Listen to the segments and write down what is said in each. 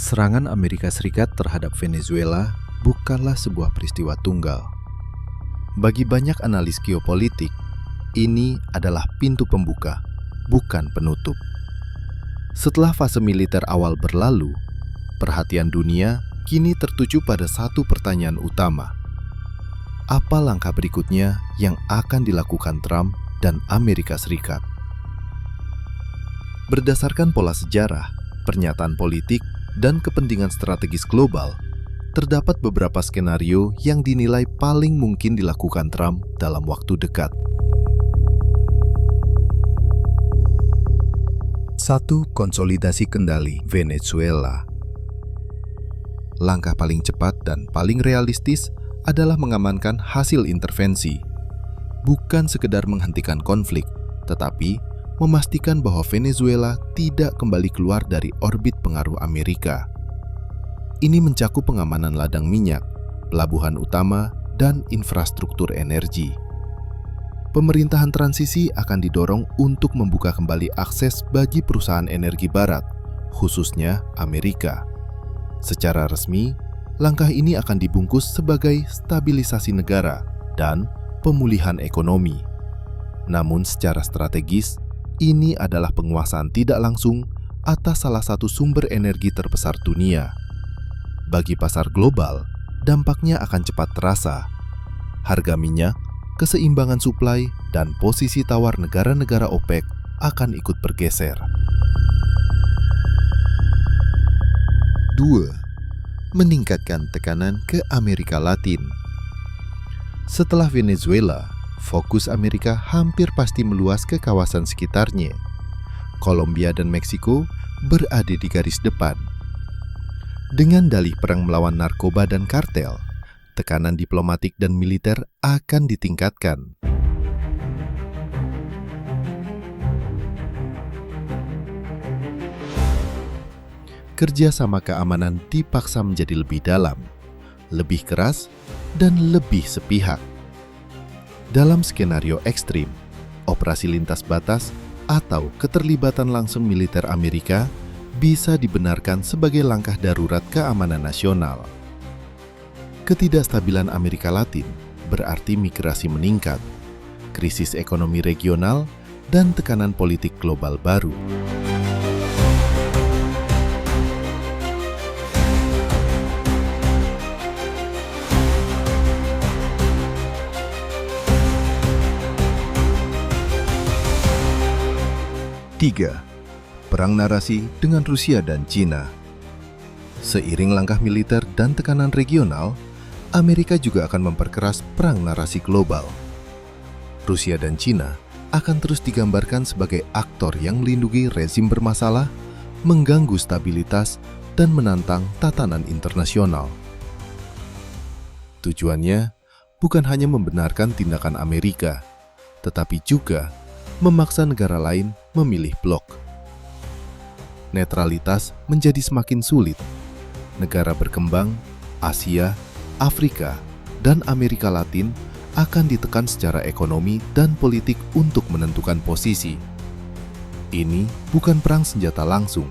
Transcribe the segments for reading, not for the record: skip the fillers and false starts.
Serangan Amerika Serikat terhadap Venezuela bukanlah sebuah peristiwa tunggal. Bagi banyak analis geopolitik, ini adalah pintu pembuka, bukan penutup. Setelah fase militer awal berlalu, perhatian dunia kini tertuju pada satu pertanyaan utama. Apa langkah berikutnya yang akan dilakukan Trump dan Amerika Serikat? Berdasarkan pola sejarah, pernyataan politik, dan kepentingan strategis global, terdapat beberapa skenario yang dinilai paling mungkin dilakukan Trump dalam waktu dekat. 1. Konsolidasi kendali Venezuela. Langkah paling cepat dan paling realistis adalah mengamankan hasil intervensi, bukan sekedar menghentikan konflik, tetapi memastikan bahwa Venezuela tidak kembali keluar dari orbit pengaruh Amerika. Ini mencakup pengamanan ladang minyak, pelabuhan utama, dan infrastruktur energi. Pemerintahan transisi akan didorong untuk membuka kembali akses bagi perusahaan energi barat, khususnya Amerika. Secara resmi, langkah ini akan dibungkus sebagai stabilisasi negara dan pemulihan ekonomi. Namun secara strategis, ini adalah penguasaan tidak langsung atas salah satu sumber energi terbesar dunia. Bagi pasar global, dampaknya akan cepat terasa. Harga minyak, keseimbangan suplai, dan posisi tawar negara-negara OPEC akan ikut bergeser. 2. Meningkatkan tekanan ke Amerika Latin. Setelah Venezuela, fokus Amerika hampir pasti meluas ke kawasan sekitarnya. Kolombia dan Meksiko berada di garis depan. Dengan dalih perang melawan narkoba dan kartel, tekanan diplomatik dan militer akan ditingkatkan. Kerjasama keamanan dipaksa menjadi lebih dalam, lebih keras, dan lebih sepihak. Dalam skenario ekstrim, operasi lintas batas atau keterlibatan langsung militer Amerika bisa dibenarkan sebagai langkah darurat keamanan nasional. Ketidakstabilan Amerika Latin berarti migrasi meningkat, krisis ekonomi regional, dan tekanan politik global baru. Tiga, perang narasi dengan Rusia dan China. Seiring langkah militer dan tekanan regional, Amerika juga akan memperkeras perang narasi global. Rusia dan China akan terus digambarkan sebagai aktor yang melindungi rezim bermasalah, mengganggu stabilitas, dan menantang tatanan internasional. Tujuannya bukan hanya membenarkan tindakan Amerika, tetapi juga memaksa negara lain memilih blok. Netralitas menjadi semakin sulit. Negara berkembang, Asia, Afrika, dan Amerika Latin akan ditekan secara ekonomi dan politik untuk menentukan posisi. Ini bukan perang senjata langsung,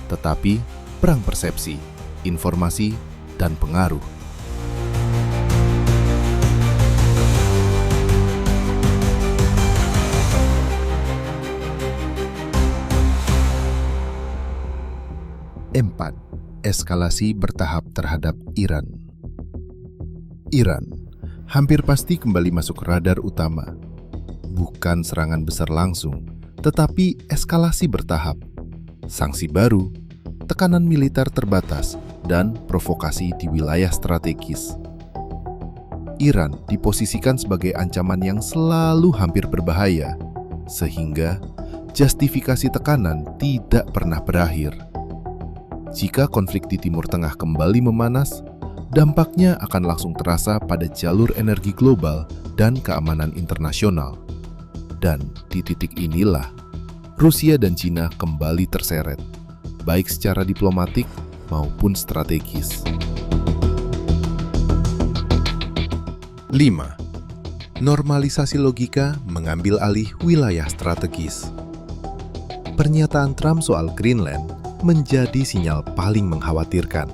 tetapi perang persepsi, informasi, dan pengaruh. Empat, eskalasi bertahap terhadap Iran. Iran hampir pasti kembali masuk radar utama. Bukan serangan besar langsung, tetapi eskalasi bertahap. Sanksi baru, tekanan militer terbatas, dan provokasi di wilayah strategis. Iran diposisikan sebagai ancaman yang selalu hampir berbahaya, sehingga justifikasi tekanan tidak pernah berakhir. Jika konflik di Timur Tengah kembali memanas, dampaknya akan langsung terasa pada jalur energi global dan keamanan internasional. Dan di titik inilah, Rusia dan China kembali terseret, baik secara diplomatik maupun strategis. 5. Normalisasi logika mengambil alih wilayah strategis. Pernyataan Trump soal Greenland menjadi sinyal paling mengkhawatirkan.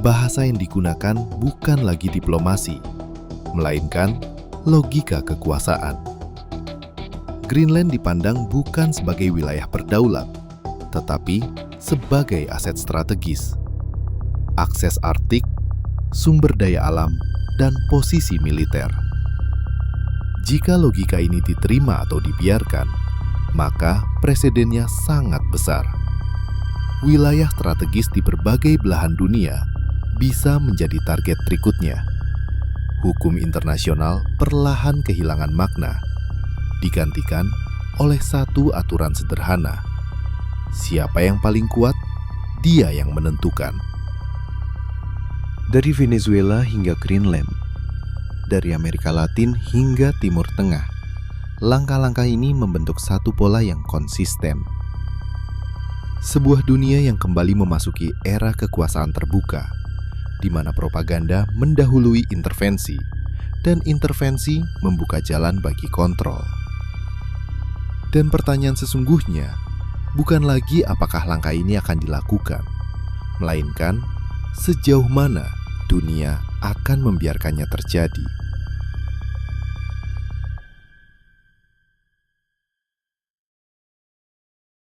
Bahasa yang digunakan bukan lagi diplomasi, melainkan logika kekuasaan. Greenland dipandang bukan sebagai wilayah berdaulat, tetapi sebagai aset strategis. Akses Arktik, sumber daya alam, dan posisi militer. Jika logika ini diterima atau dibiarkan, maka presidennya sangat besar. Wilayah strategis di berbagai belahan dunia bisa menjadi target berikutnya. Hukum internasional perlahan kehilangan makna, digantikan oleh satu aturan sederhana. Siapa yang paling kuat, dia yang menentukan. Dari Venezuela hingga Greenland, dari Amerika Latin hingga Timur Tengah, langkah-langkah ini membentuk satu pola yang konsisten. Sebuah dunia yang kembali memasuki era kekuasaan terbuka, di mana propaganda mendahului intervensi, dan intervensi membuka jalan bagi kontrol. Dan pertanyaan sesungguhnya bukan lagi apakah langkah ini akan dilakukan, melainkan sejauh mana dunia akan membiarkannya terjadi.